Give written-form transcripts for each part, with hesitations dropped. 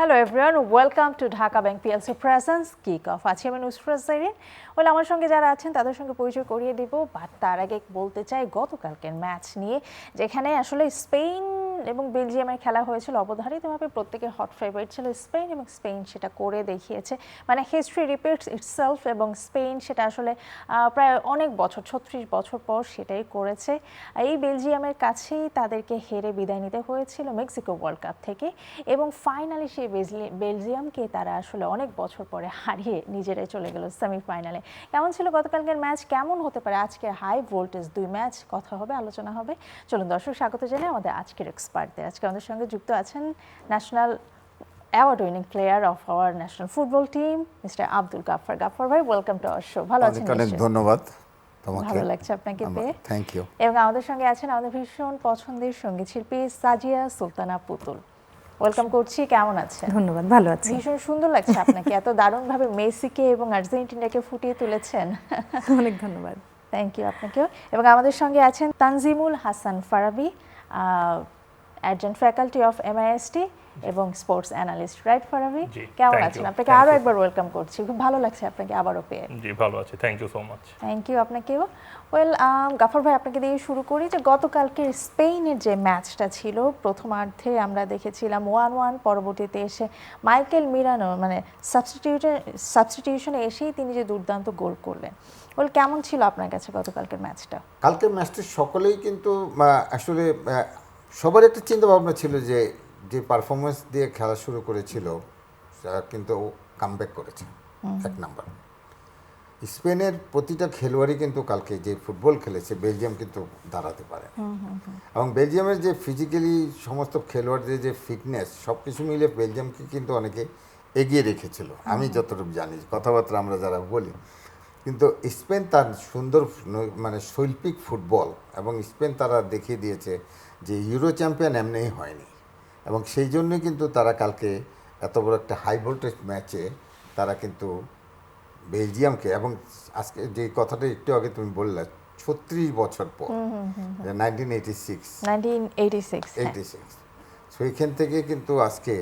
Hello everyone, welcome to Dhaka Bank PLC Presence Kick-Off. আছি আমি Nusrat Zarin. Well আমার সঙ্গে যারা আছেন তাদের সঙ্গে পরিচয় করিয়ে দেব, বাট তার আগে বলতে চাই গতকালকের ম্যাচ নিয়ে, যেখানে আসলে স্পেন এবং বেলজিয়ামের খেলা হয়েছিল। অবধারিতভাবে প্রত্যেকের হট ফেভারিট ছিল স্পেন, এবং স্পেন সেটা করে দেখিয়েছে। মানে হিস্ট্রি রিপিটস ইটসেলফ, এবং স্পেন সেটা আসলে প্রায় অনেক বছর 36 বছর পর সেটাই করেছে। এই বেলজিয়ামের কাছেই তাদেরকে হেরে বিদায় নিতে হয়েছিল মেক্সিকো ওয়ার্ল্ড কাপ থেকে, এবং ফাইনালি সেই বেলজিয়ামকে তারা আসলে অনেক বছর পরে হারিয়ে নিজেরাই চলে গেল সেমিফাইনালে। কেমন ছিল গতকালকের ম্যাচ, কেমন হতে পারে আজকের হাই ভোল্টেজ দুই ম্যাচ, কথা হবে, আলোচনা হবে। চলুন দর্শক, স্বাগত জানাই আমাদের আজকের এক্সপার্টদের। আজকে আমাদের সঙ্গে যুক্ত আছেন national award winning player of our national football team mister Abdul Gaffar. Gaffar ভাই, ওয়েলকাম টু আওয়ার শো। ভালো আছেন? অনেক ধন্যবাদ তোমাকে। ভালো লাগছে আপনাকে পেয়ে। Thank you. এবং আমাদের সঙ্গে আছেন আমাদের ভীষণ পছন্দের সঙ্গীত শিল্পী সাজিয়া সুলতানা পুতুল। ওয়েলকাম করছি, কেমন আছেন? ধন্যবাদ, ভালো আছি। ভীষণ সুন্দর লাগছে আপনাকে, এত দারুণভাবে মেসিকে এবং আর্জেন্টিনাকে ফুটিয়ে তুলেছেন। অনেক ধন্যবাদ। থ্যাংক ইউ আপনাকেও। এবং আমাদের সঙ্গে আছেন Tanjimul Hasan Farabi, adjunct faculty of MIST এবং স্পোর্টস অ্যানালিস্ট। রাইট ফারাবি, কেমন আছেন? আপনাকে আরও একবার ওয়েলকাম করছি, খুব ভালো লাগছে আপনাকে আবারও পেয়ে। জি ভালো আছি, thank you so much. Thank you আপনাকেও। ওয়েল গাফর ভাই, আপনাকে দিয়ে শুরু করি যে গতকালকের স্পেনের যে ম্যাচটা ছিল, প্রথমার্ধে আমরা দেখেছিলাম 1-1, পরবর্তীতে এসে মাইকেল মিরানো মানে সাবস্টিটিউশনে এসেই তিনি যে দুর্দান্ত গোল করলেন। ওয়েল, কেমন ছিল আপনার কাছে গতকালকের ম্যাচটা? কালকের ম্যাচটি সকলেই কিন্তু আসলে সবার একটা চিন্তা ভাবনা ছিল যে যে পারফরমেন্স দিয়ে খেলা শুরু করেছিল কিন্তু কামব্যাক করেছে। এক নাম্বার, স্পেনের প্রতিটা খেলোয়াড়ই কিন্তু কালকে যে ফুটবল খেলেছে বেলজিয়াম কিন্তু দাঁড়াতে পারে, এবং বেলজিয়ামের যে ফিজিক্যালি সমস্ত খেলোয়াড়দের যে ফিটনেস সব কিছু মিলে বেলজিয়ামকে কিন্তু অনেকে এগিয়ে রেখেছিল, আমি যতটুকু জানি, কথাবার্তা আমরা যারা বলি। কিন্তু স্পেন তার সুন্দর মানে শৈল্পিক ফুটবল, এবং স্পেন তারা দেখিয়ে দিয়েছে যে ইউরো চ্যাম্পিয়ন এমনিই হয়নি, এবং সেই জন্যই কিন্তু তারা কালকে এত বড় একটা হাই ভোল্টেজ ম্যাচে তারা কিন্তু বেলজিয়ামকে, এবং আজকে যে কথাটা একটু আগে তুমি বললে 36 বছর পর, 1986 সেইখান থেকে কিন্তু আজকে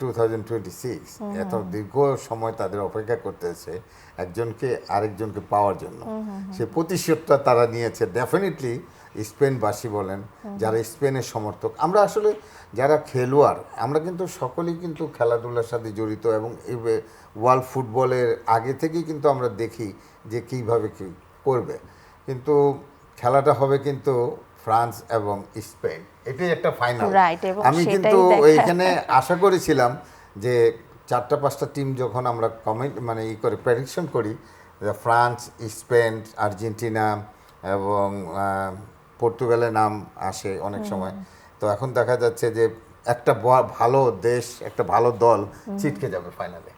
2026 এত দীর্ঘ সময় তাদের অপেক্ষা করতেছে একজনকে আরেকজনকে পাওয়ার জন্য। সে প্রতিশোধটা তারা নিয়েছে। ডেফিনেটলি স্পেনবাসী বলেন, যারা স্পেনের সমর্থক, আমরা আসলে যারা খেলোয়াড়, আমরা কিন্তু সকলেই কিন্তু খেলাধুলার সাথে জড়িত, এবং এই ওয়ার্ল্ড ফুটবলের আগে থেকেই কিন্তু আমরা দেখি যে কীভাবে কী করবে। কিন্তু খেলাটা হবে কিন্তু ফ্রান্স এবং স্পেন, এটাই একটা ফাইনাল। আমি কিন্তু এইখানে আশা করেছিলাম যে 4-5টা টিম যখন আমরা কমেন্ট মানে করে প্রেডিকশন করি, ফ্রান্স, স্পেন, আর্জেন্টিনা এবং পর্তুগালের নাম আসে অনেক সময়, তো এখন দেখা যাচ্ছে যে একটা ভালো দেশ, একটা ভালো দল ছিটকে যাবে ফাইনালে,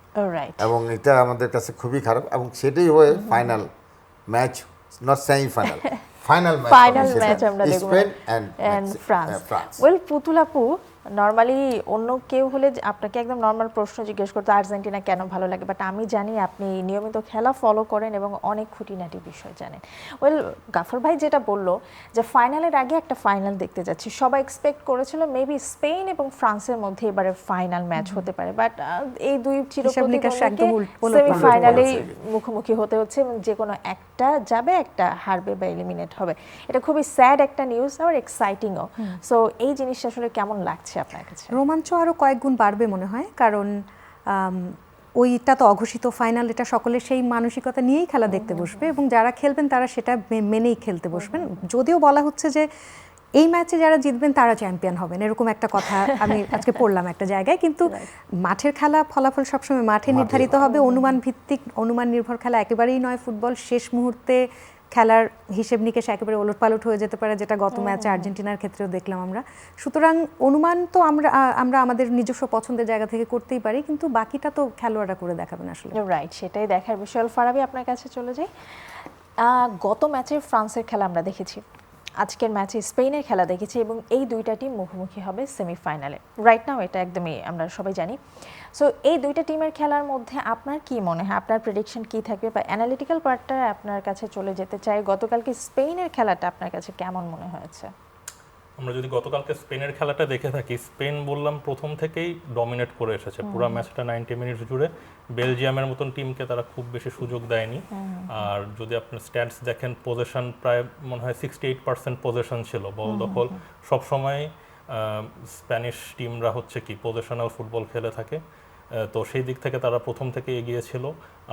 এবং এটা আমাদের কাছে খুবই খারাপ, এবং সেটাই হয়ে final match, not semifinal, final match আমরা দেখব স্পেন এন্ড ফ্রান্স। ওয়েল পুতুল আপু, নর্মালি অন্য কেউ হলে আপনাকে একদম নর্মাল প্রশ্ন জিজ্ঞেস করতো আর্জেন্টিনা কেন ভালো লাগে, বাট আমি জানি আপনি নিয়মিত খেলা ফলো করেন এবং অনেক খুঁটিনাটি বিষয় জানেন। ওয়েল, গাফর ভাই যেটা বললো যে ফাইনালের আগে একটা ফাইনাল দেখতে যাচ্ছি, সবাই এক্সপেক্ট করেছিল মেবি স্পেন এবং ফ্রান্সের মধ্যে এবারে ফাইনাল ম্যাচ হতে পারে, বাট এই দুই চিরপ্রতিদ্বন্দ্বীকে সেমিফাইনালেই মুখোমুখি হতে হচ্ছে, এবং যে কোনো একটা যাবে, একটা হারবে বা এলিমিনেট হবে। এটা খুবই স্যাড একটা নিউজ, আবার এক্সাইটিংও। সো এই জিনিসটা আসলে কেমন লাগছে আপনার কাছে? রোমাঞ্চ আরও কয়েক গুণ বাড়বে মনে হয়, কারণ ওইটা তো অঘোষিত ফাইনাল, এটা সকলে সেই মানসিকতা নিয়েই খেলা দেখতে বসবে, এবং যারা খেলবেন তারা সেটা মেনেই খেলতে বসবেন। যদিও বলা হচ্ছে যে এই ম্যাচে যারা জিতবেন তারা চ্যাম্পিয়ন হবেন, এরকম একটা কথা আমি আজকে পড়লাম একটা জায়গায়, কিন্তু মাঠের খেলা ফলাফল সবসময় মাঠে নির্ধারিত হবে, অনুমান ভিত্তিক, অনুমান নির্ভর খেলা একেবারেই নয় ফুটবল। শেষ মুহূর্তে খেলার হিসেব নিকেশ একেবারে ওলটপালট হয়ে যেতে পারে, যেটা গত ম্যাচে আর্জেন্টিনার ক্ষেত্রেও দেখলাম আমরা। সুতরাং অনুমান তো আমরা আমাদের নিজস্ব পছন্দের জায়গা থেকে করতেই পারি, কিন্তু বাকিটা তো খেলোয়াড়রা করে দেখাবেন আসলে। রাইট, সেটাই দেখার বিষয়। ফারাবি, আপনার কাছে চলে যাই। গত ম্যাচে ফ্রান্সের খেলা আমরা দেখেছি, আজকের ম্যাচে স্পেনের খেলা দেখেছি, এবং এই দুইটা টিম মুখোমুখি হবে সেমিফাইনালে। রাইট নাও এটা একদমই আমরা সবাই জানি। সো এই দুইটা টিমের খেলার মধ্যে আপনার কি মনে হয়, আপনার প্রেডিকশন কি থাকবে, বা অ্যানালিটিক্যাল পার্টটা আপনার কাছে চলে যেতে চাই, গতকালকে স্পেনের খেলাটা আপনার কাছে কেমন মনে হয়েছে? আমরা যদি গতকালকে স্পেনের খেলাটা দেখে থাকি, স্পেন বললাম প্রথম থেকেই ডমিনেট করে এসেছে পুরো ম্যাচটা 90 মিনিট জুড়ে। বেলজিয়ামের মতন টিমকে তারা খুব বেশি সুযোগ দেয়নি। আর যদি আপনি স্ট্যাটস দেখেন, পজিশন প্রায় মনে হয় 68% পজিশন ছিল, বল দখল সবসময়। স্প্যানিশ টিমরা হচ্ছে কি পজিশনাল ফুটবল খেলে থাকে, তো সেই দিক থেকে তারা প্রথম থেকে এগিয়ে ছিল।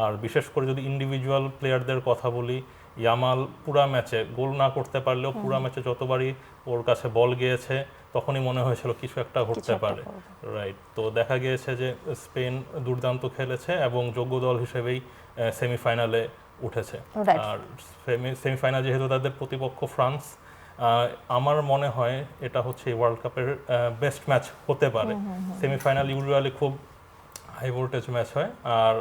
আর বিশেষ করে যদি ইন্ডিভিজুয়াল প্লেয়ারদের কথা বলি, ইয়ামাল পুরা ম্যাচে গোল না করতে পারলেও পুরা ম্যাচে যতবারই ওর কাছে বল গিয়েছে তখনই মনে হয়েছিল কিছু একটা ঘটতে পারে। রাইট, তো দেখা গিয়েছে যে স্পেন দুর্দান্ত খেলেছে এবং যোগ্য দল হিসেবেই সেমিফাইনালে উঠেছে। আর সেমিফাইনাল যেহেতু তাদের প্রতিপক্ষ ফ্রান্স, আমার মনে হয় এটা হচ্ছে এই ওয়ার্ল্ড কাপের বেস্ট ম্যাচ হতে পারে। সেমিফাইনাল ইউজুয়ালি খুব হাই ভোল্টেজ ম্যাচ হয়, আর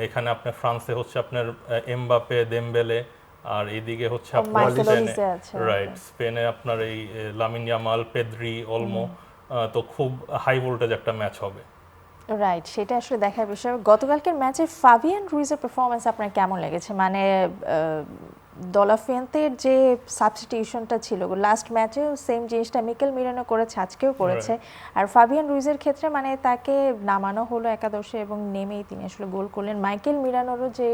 এখানে আপনার ফ্রান্সে হচ্ছে আপনার এমবাপে, দেমবেলে, আর এইদিকে হচ্ছে আপনার রাইট স্পেনে আপনার এই লামিন ইয়ামাল, পেদ্রি, অলমো, তো খুব হাই ভোল্টেজ একটা ম্যাচ হবে। রাইট, সেটা আসলে দেখার বিষয়। গতকালকের ম্যাচে ফাবিয়ান রুইজের পারফরমেন্স আপনার কেমন লেগেছে? মানে দলাফিয়েন্তের যে সাবস্টিটিউশনটা ছিল লাস্ট ম্যাচেও সেম জিনিসটা মিকেল মিরানো করেছে, আজকেও করেছে। আর ফাবিয়ান রুইজের ক্ষেত্রে মানে তাকে নামানো হলো একাদশে এবং নেমেই তিনি আসলে গোল করলেন। মাইকেল মিরানোরও যে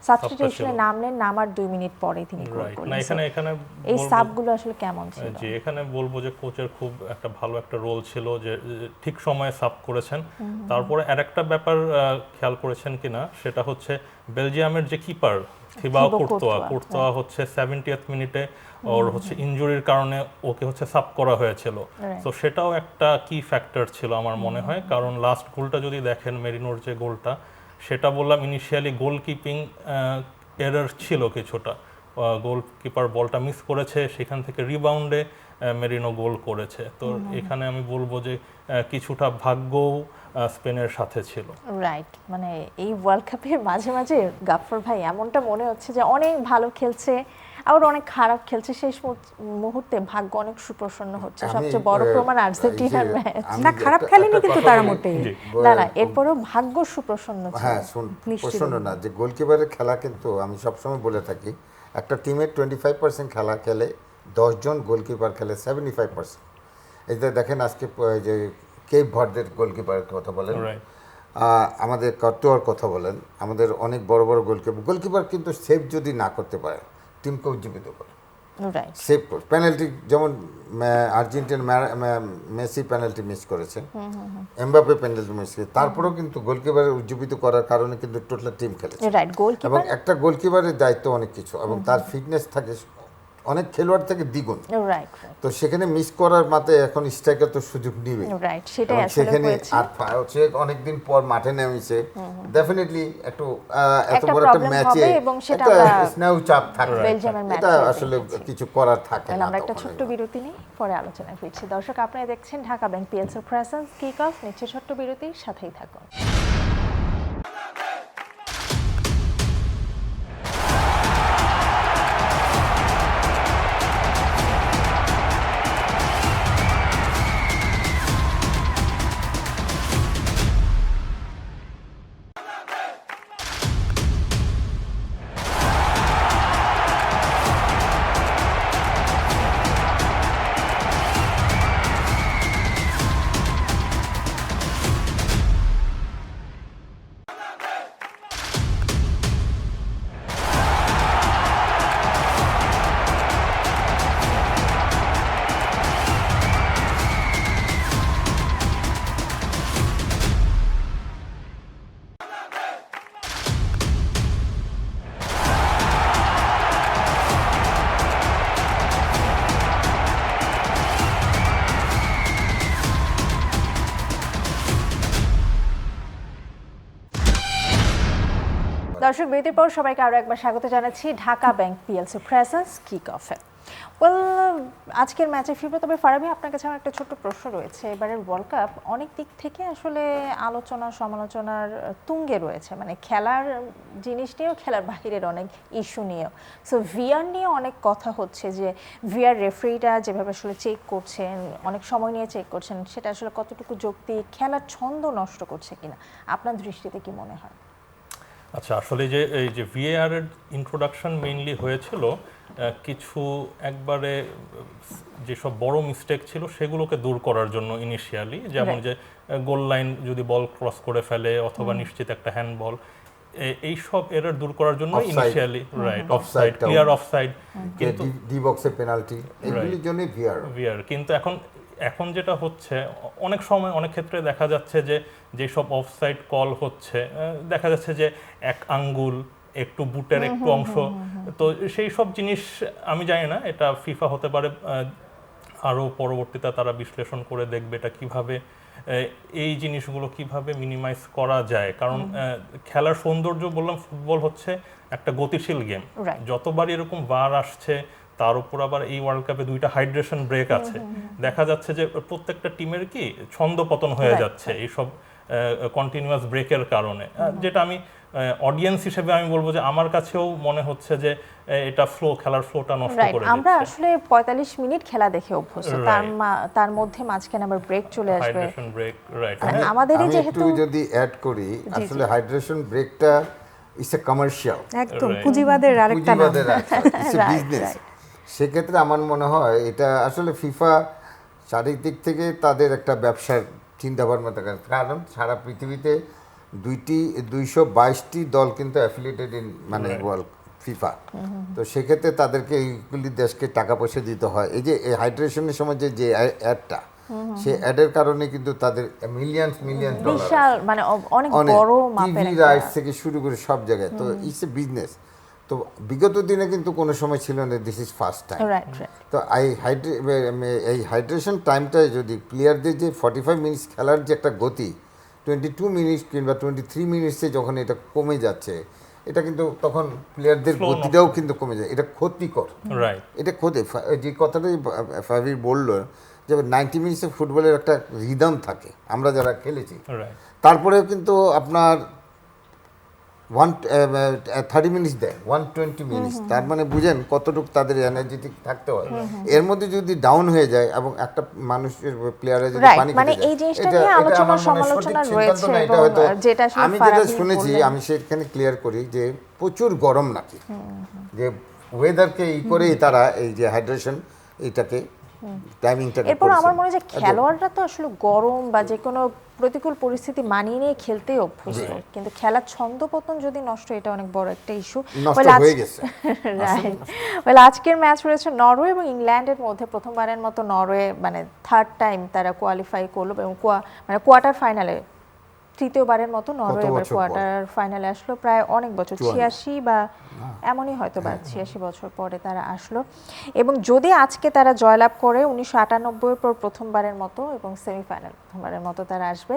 সাবস্টিটিউশনে নামলেন, নামার 2 মিনিট পরে তিনি গোল করলেন। এখানে এই সাবগুলো আসলে কেমন ছিল? যে এখানে বলবো যে কোচের খুব একটা ভালো একটা রোল ছিল, যে ঠিক সময়ে সাব করেছেন। তারপরে আরেকটা ব্যাপার খেয়াল করেছেন কিনা, সেটা হচ্ছে বেলজিয়ামের যে কিপার থিবাও কুর্তোয়া হচ্ছে 70th মিনিটে ওর হচ্ছে ইনজুরির কারণে ওকে হচ্ছে সাব করা হয়েছিল। তো সেটাও একটা কি ফ্যাক্টর ছিল আমার মনে হয়, কারণ লাস্ট গোলটা যদি দেখেন, মেরিনোর যে গোলটা, সেটা বললাম ইনিশিয়ালি গোলকিপিং এরর ছিল কিছুটা। গোলকিপার বলটা মিস করেছে, সেখান থেকে রিবাউন্ডে মেরিনো গোল করেছে। তো এখানে আমি বলবো যে কিছুটা ভাগ্যও স্পেনের সাথে ছিল। রাইট, মানে এই ওয়ার্ল্ড কাপে মাঝে মাঝে গাফফার ভাই এমনটা মনে হচ্ছে যে অনেক ভালো খেলছে আবার অনেক খারাপ খেলছে, শেষ মুহূর্তে ভাগ্য অনেক সুপ্রসন্ন হচ্ছে। সবচেয়ে বড় প্রমাণ আর্জেন্টিনার ম্যাচ। না, খারাপ খেলেনি কিন্তু তারা মোটেই। না, এরপরও ভাগ্য সুপ্রসন্ন ছিল। হ্যাঁ, প্রসন্ন না, যে গোলকিপারের খেলা কিন্তু আমি সবসময় বলে থাকি, একটা টিমের 25% খেলা খেলে 10 জন গোলকিপার খেলে 75%। এই যে দেখেন আজকে যে কেপ ভার্দের গোলকিপারের কথা বলেন, আমাদের কর্তোয়ার কথা বলেন, আমাদের অনেক বড় বড় গোলকিপার কিন্তু সেভ যদি না করতে পারে টিমকে উজ্জীবিত করে, সেভ করে। পেনাল্টি যেমন আর্জেন্টিনা মেসি পেনাল্টি মিস করেছে, এমবাপে পেনাল্টি মিস করেছে, তারপরেও কিন্তু গোলকিপারের উজ্জীবিত করার কারণে কিন্তু টোটাল টিম খেলেছে। এবং একটা গোলকিপারের দায়িত্ব অনেক কিছু, এবং তার ফিটনেস থাকে অনেক খেলোয়াড় থেকে দ্বিগুণ। তো সেখানে মিস করার মাতে এখন স্ট্রাইকার তো সুযোগ নিবে, সেখানে আর হচ্ছে অনেকদিন পর মাঠে নেমেছে, ডেফিনেটলি একটু এত বড় একটা ম্যাচে একটা স্নায়ু চাপ থাকবে, এটা আসলে কিছু করার থাকে না। আমরা একটা ছোট্ট বিরতি নিই, পরে আলোচনায় ফিরছি। দর্শক, আপনারা দেখছেন Dhaka bank PLC presents kick of. নিচ্ছে ছোট্ট বিরতির সাথেই থাকুন। দর্শক, বিরতির পর সবাইকে আরও একবার স্বাগত জানাচ্ছি Dhaka bank PLC presents kick অফে। আজকের ম্যাচে ফিরবো, তবে ফারাবি আপনার কাছে আমার একটা ছোট্ট প্রশ্ন রয়েছে। এবারের ওয়ার্ল্ড কাপ অনেক দিক থেকে আসলে আলোচনা সমালোচনার তুঙ্গে রয়েছে, মানে খেলার জিনিস নিয়েও, খেলার বাহিরের অনেক ইস্যু নিয়েও। সো ভিআর নিয়ে অনেক কথা হচ্ছে, যে ভিআর রেফারিরা যেভাবে আসলে চেক করছেন, অনেক সময় নিয়ে চেক করছেন, সেটা আসলে কতটুকু যৌক্তিক, খেলার ছন্দ নষ্ট করছে কিনা, আপনার দৃষ্টিতে কি মনে হয়? আচ্ছা, আসলে এই যে ভিএআর এর ইন্ট্রোডাকশন মেইনলি হয়েছিল কিছু একবারে যেসব বড় মিস্টেক ছিল সেগুলোকে দূর করার জন্য ইনিশিয়ালি, যেমন যে গোল লাইন যদি বল ক্রস করে ফেলে অথবা নিশ্চিত একটা হ্যান্ডবল, এই সব এরর দূর করার জন্য Offside. Initially right offside, Offside টাও। ক্লিয়ার অফসাইড, কিন্তু ডি বক্সে পেনাল্টি, এগুলির জন্য ভিআর কিন্তু এখন যেটা হচ্ছে অনেক সময় অনেক ক্ষেত্রে দেখা যাচ্ছে যে যেসব অফসাইড কল হচ্ছে দেখা যাচ্ছে যে এক আঙ্গুল একটু বুটের একটু অংশ, তো সেই সব জিনিস আমি জানি না, এটা ফিফা হতে পারে আরও পরবর্তীতে তারা বিশ্লেষণ করে দেখবে এটা কিভাবে এই জিনিসগুলো কিভাবে মিনিমাইজ করা যায়, কারণ খেলার সৌন্দর্য বললাম ফুটবল হচ্ছে একটা গতিশীল গেম, Right. যতবার এরকম VAR আসছে তার উপর আবার এই ওয়ার্ল্ড কাপে 2টা হাইড্রেশন ব্রেক আছে, দেখা যাচ্ছে যে প্রত্যেকটা টিমের কি ছন্দপতন হয়ে Right. যাচ্ছে এইসব কন্টিনিউয়াস ব্রেকের কারণে, যেটা আমি অডিয়েন্স হিসেবে আমি বলবো যে আমার কাছেও মনে হচ্ছে যে এটা খেলার ফ্লোটা নষ্ট রাইট, করে আমরা দিচ্ছে। আসলে 45 মিনিট খেলা দেখে অভ্যস্ত, তার মধ্যে মাঝখানে আবার ব্রেক চলে আসবে। Hydration break, right. আর আমাদেরই আমি যেহেতু একটু যদি অ্যাড করি, আসলে হাইড্রেশন ব্রেকটা ইটস এ কমার্শিয়াল, একদম Right. পুঁজিবাদের আরেকটা নাম। It's a Right, business. right. সেক্ষেত্রে আমার মনে হয় এটা আসলে ফিফা চারিদিক থেকে তাদের একটা ব্যবসার চিন্তা ভাবনা থাকে, কারণ সারা পৃথিবীতে 222টি দল কিন্তু অ্যাফিলিয়েটেড ইন মানে ওয়ার্ল্ড ফিফা, তো সেক্ষেত্রে তাদেরকে এইগুলি দেশকে টাকা পয়সা দিতে হয়। এই যে হাইড্রেশনের সময় যে অ্যাডটা, সেই অ্যাডের কারণে কিন্তু তাদের মিলিয়ন ডলার, বিশাল মানে অনেক অনেক বড় মাপের টিভি একটা- রাইটস থেকে শুরু করে সব জায়গায়, তো ইটস এ বিজনেস। তো বিগত দিনে কিন্তু কোনো সময় ছিল না, this is first time. Right right তো এই হাইড্রেশন টাইমটায় যদি প্লেয়ারদের যে 45 মিনিটস খেলার যে একটা গতি, 22 মিনিট কিংবা 23 মিনিটসে যখন এটা কমে যাচ্ছে, এটা কিন্তু তখন প্লেয়ারদের Slow গতিটাও কিন্তু কমে যায়, এটা ক্ষতিকর। রাইট, এটা যে কথাটাই ফাবির বললো যে 90 মিনিটসে ফুটবলের একটা রিদম থাকে, আমরা যারা খেলেছি, রাইট। তারপরেও কিন্তু আপনার 30 মিনিটস দেয়, 120 মিনিটস, তার মানে বুঝেন কতটুকু তাদের এনার্জেটিক থাকতে হয়। এর মধ্যে যদি ডাউন হয়ে যায় এবং একটা মানুষের প্লেয়ারে যদি Right, পানি মানে খেতে যায়, এই জিনিসটা এটা নিয়ে এটা আলোচনা আমার মনে হয় সঠিক সমালোচনা সিদ্ধান্ত রয়েছে, না, এটা এবং হয়তো যেটা আসলে আমি যেটা ফারাবী শুনেছি, বললেন। আমি সেখানে ক্লিয়ার করি যে প্রচুর গরম নাকি, যে ওয়েদারকে করেই তারা এই যে হাইড্রেশন এইটাকে টাইমিংটাকে এরপর আমার মনে হয় যে খেলোয়াড়রা তো আসলে গরম বা যে কোনো প্রতিকূল পরিস্থিতি মানিয়ে নিয়ে খেলতেই অভ্যস্ত, কিন্তু খেলার ছন্দপতন যদি নষ্ট, এটা অনেক বড় একটা ইস্যু। নষ্ট হয়ে গেছে। রাইট, আজকের ম্যাচ রয়েছে নরওয়ে এবং ইংল্যান্ডের মধ্যে। প্রথমবারের মতো নরওয়ে মানে থার্ড টাইম তারা কোয়ালিফাই করলো এবং মানে কোয়ার্টার ফাইনালে, তৃতীয়বারের মতো নরওয়ে এবার বছর পর? কোয়ার্টার ফাইনালে আসলো, প্রায় অনেক বছর, 86 বা এমনই হয়তো বা 86 বছর পরে তারা আসলো। এবং যদি আজকে তারা জয়লাভ করে 1998 পর প্রথমবারের মতো, এবং সেমিফাইনাল প্রথমবারের মতো তারা আসবে,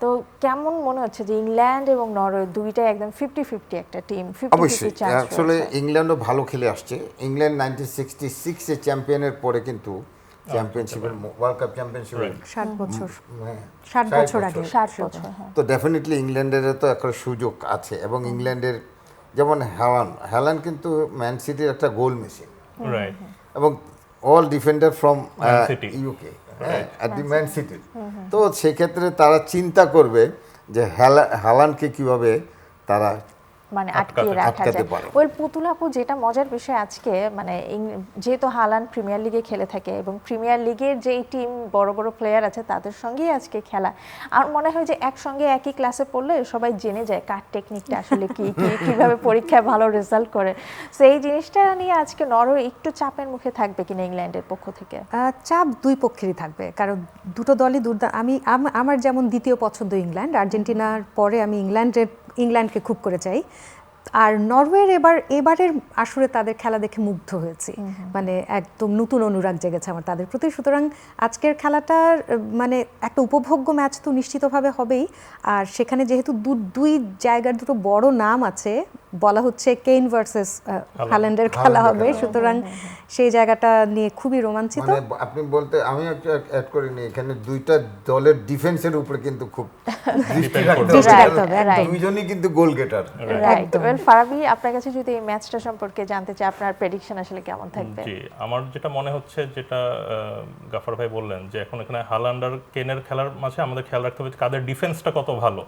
তো কেমন মনে হচ্ছে যে ইংল্যান্ড এবং নরওয়ে দুইটাই একদম 50-50 একটা টিম, 50-50 অবশ্যই চান্স আসলে ইংল্যান্ডও ভালো খেলে আসছে। ইংল্যান্ড 1966 এ চ্যাম্পিয়নের পরে কিন্তু চ্যাম্পিয়নশিপের ওয়ার্ল্ড কাপ চ্যাম্পিয়নশিপের 60 বছর, হ্যাঁ, 60 বছর আগে 60 বছর। হ্যাঁ, তো ডেফিনেটলি ইংল্যান্ডের তো একটা সুযোগ আছে, এবং ইংল্যান্ডের যেমন হ্যালান্ড কিন্তু ম্যান সিটির একটা গোল মেশিন, রাইট। এবং all defender from Man City. UK at the man সিটির। তো সেক্ষেত্রে তারা চিন্তা করবে যে হ্যালান্ডকে কিভাবে তারা মানে আটকিয়ে রাখা আটকাতে যায়। পারে। ওয়েল পুতুল আপু, যেটা মজার বিষয় আজকে, মানে যেহেতু হালান্ড প্রিমিয়ার লিগে খেলে থাকে এবং প্রিমিয়ার লিগের যেই টিম বড় বড় প্লেয়ার আছে তাদের সঙ্গেই আজকে খেলা, আর মনে হয় যে একসঙ্গে একই ক্লাসে পড়লে সবাই জেনে যায় কার টেকনিকটা আসলে কিভাবে পরীক্ষায় ভালো রেজাল্ট করে। সো এই জিনিসটা নিয়ে আজকে নরওয়ে একটু চাপের মুখে থাকবে কিনা ইংল্যান্ডের পক্ষ থেকে? চাপ দুই পক্ষেরই থাকবে, কারণ দুটো দলই আমার যেমন দ্বিতীয় পছন্দ ইংল্যান্ড, আর্জেন্টিনার পরে আমি ইংল্যান্ডকে খুব করে চাই। আর নরওয়ের এবারের আসলে তাদের খেলা দেখে মুগ্ধ হয়েছি, মানে একদম নতুন অনুরাগ জেগেছে আমার তাদের প্রতি। সুতরাং আজকের খেলাটার মানে একটা উপভোগ্য ম্যাচ তো নিশ্চিতভাবে হবেই। আর সেখানে যেহেতু দুই জায়গার দুটো বড় নাম আছে, বলা হচ্ছে কেইন ভার্সেস হ্যালান্ডের খেলা হবে, সুতরাং সেই জায়গাটা নিয়ে খুবই রোমাঞ্চিত। মানে আপনি বলতে, আমি একটু অ্যাড করিনি, এখানে দুইটা দলের ডিফেন্সের উপরে কিন্তু খুব দৃষ্টি রাখতে দৃষ্টি হবে, রাখতে হবে, কারণ right. দুইজনই কিন্তু গোল গেটার। রাইট, ওয়েল ফারাবী, আপনার কাছে যদি এই ম্যাচটা সম্পর্কে জানতে চাই, আপনার প্রেডিকশন আসলে কেমন থাকবে? জি, আমার যেটা মনে হচ্ছে, যেটা গাফার ভাই বললেন, যে এখন এখানে হালান্ড আর কেনের খেলার মাঝে আমাদের খেয়াল রাখতে হবে কাদের ডিফেন্সটা কত ভালো,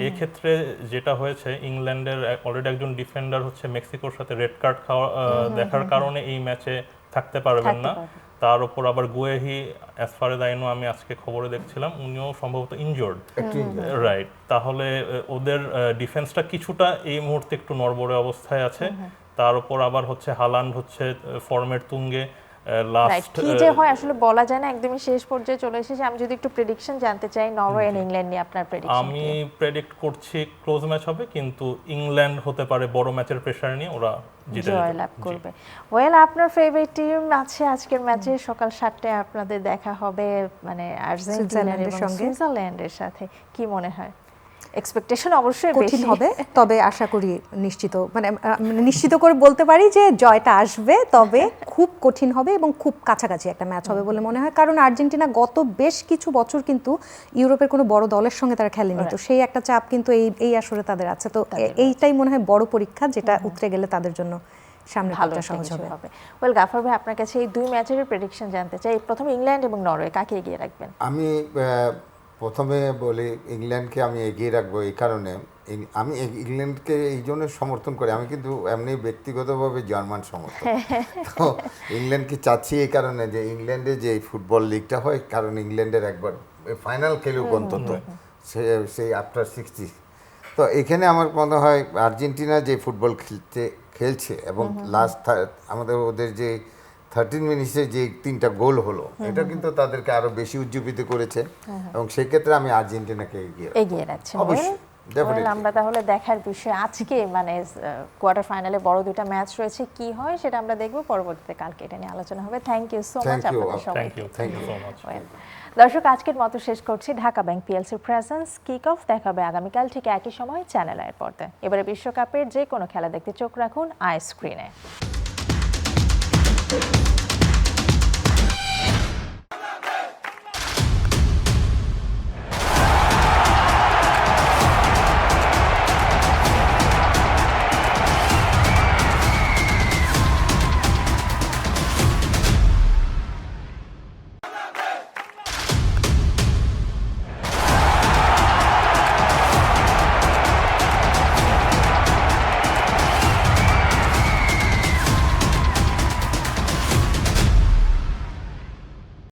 এক্ষেত্রে যেটা হয়েছে, ইংল্যান্ডের অলরেডি একজন ডিফেন্ডার হচ্ছে মেক্সিকোর সাথে রেড কার্ড খাওয়া দেখার কারণে এই ম্যাচে থাকতে পারবেন না। তার উপর আবার গুয়েহি, as far age I know, আমি আজকে খবরে দেখছিলাম উনিও সম্ভবত ইনজোর্ড, রাইট। তাহলে ওদের ডিফেন্সটা কিছুটা এই মুহূর্তে একটু নড়বড়ে অবস্থায় আছে। তার উপর আবার হচ্ছে হালান্ড হচ্ছে ফর্মের তুঙ্গে, লাস্ট কি যে হয় আসলে বলা যায় না, একদমই শেষ পর্যায়ে চলে এসেছে। আমি যদি একটু প্রেডিকশন জানতে চাই, নরওয়ে এন্ড ইংল্যান্ড নিয়ে আপনার প্রেডিকশন। আমি প্রেডিক্ট করছি ক্লোজ ম্যাচ হবে, কিন্তু ইংল্যান্ড হতে পারে বড় ম্যাচের প্রেসার নিয়ে ওরা জিতে জয়লাভ করবে। ওয়েল, আপনার ফেভারিট টিম আছে আজকের ম্যাচে, সকাল 7টায় আপনাদের দেখা হবে মানে আর্জেন্টিনার এবং সুইজারল্যান্ডের সাথে। কি মনে হয়? এক্সপেকটেশন অবশ্যই কঠিন বেশি হবে, তবে আশা করি নিশ্চিত করে বলতে পারি যে জয়টা আসবে, তবে খুব কঠিন হবে এবং খুব কাছাকাছি একটা ম্যাচ হবে বলে মনে হয়। কারণ আর্জেন্টিনা গত বেশ কিছু বছর কিন্তু ইউরোপের কোনো বড় দলের সঙ্গে তারা খেলেনি, তো সেই একটা চাপ কিন্তু এই আসরে তাদের আছে। তো এইটাই মনে হয় বড় পরীক্ষা, যেটা উতরে গেলে তাদের জন্য সামনে ভালো পথটা সহজ হবে। ওয়েল, গাফার ভাই, আপনার কাছে এই দুই ম্যাচের প্রেডিকশন জানতে চাই। প্রথমে ইংল্যান্ড এবং নরওয়ে, কাকে এগিয়ে রাখবেন? আমি প্রথমে বলি ইংল্যান্ডকে আমি এগিয়ে রাখবো। এই কারণে আমি ইংল্যান্ডকে এই জন্য সমর্থন করি, আমি কিন্তু এমনি ব্যক্তিগতভাবে জার্মান সমর্থক। তো ইংল্যান্ডকে চাচ্ছি এই কারণে যে ইংল্যান্ডে যে ফুটবল লিগটা হয়, কারণ ইংল্যান্ডের একবার ফাইনাল খেলুক অন্তত সেই আফটার 60। তো এখানে আমার মনে হয় আর্জেন্টিনা যে ফুটবল খেলছে এবং লাস্ট আমাদের ওদের যে 13 মিনিটসে যে 3টা গোল হলো, এটা কিন্তু তাদেরকে আরো বেশি উজ্জীবিত করেছে এবং সেই ক্ষেত্রে আমি আর্জেন্টিনাকে এগিয়ে রাখছি। অবশ্যই, definitely। আমরা তাহলে দেখার বিষয় আজকে মানে কোয়ার্টার ফাইনালে বড় দুটো ম্যাচ রয়েছে, কি হয় সেটা আমরা দেখব পরবর্তীতে। কালকে এটা নিয়ে আলোচনা হবে। থ্যাংক ইউ সো মাচ আপনাদের সবাইকে। Thank you so much. দর্শক, আজকের মতো শেষ করছি ঢাকা ব্যাংক পিএলসির প্রেজেন্স কিক অফ। দেখা হবে আগামীকাল ঠিক একই সময় চ্যানেল আইয়ের পর্দায়। এবারে বিশ্বকাপের যে কোনো খেলা দেখতে চোখ রাখুন আই স্ক্রিনে।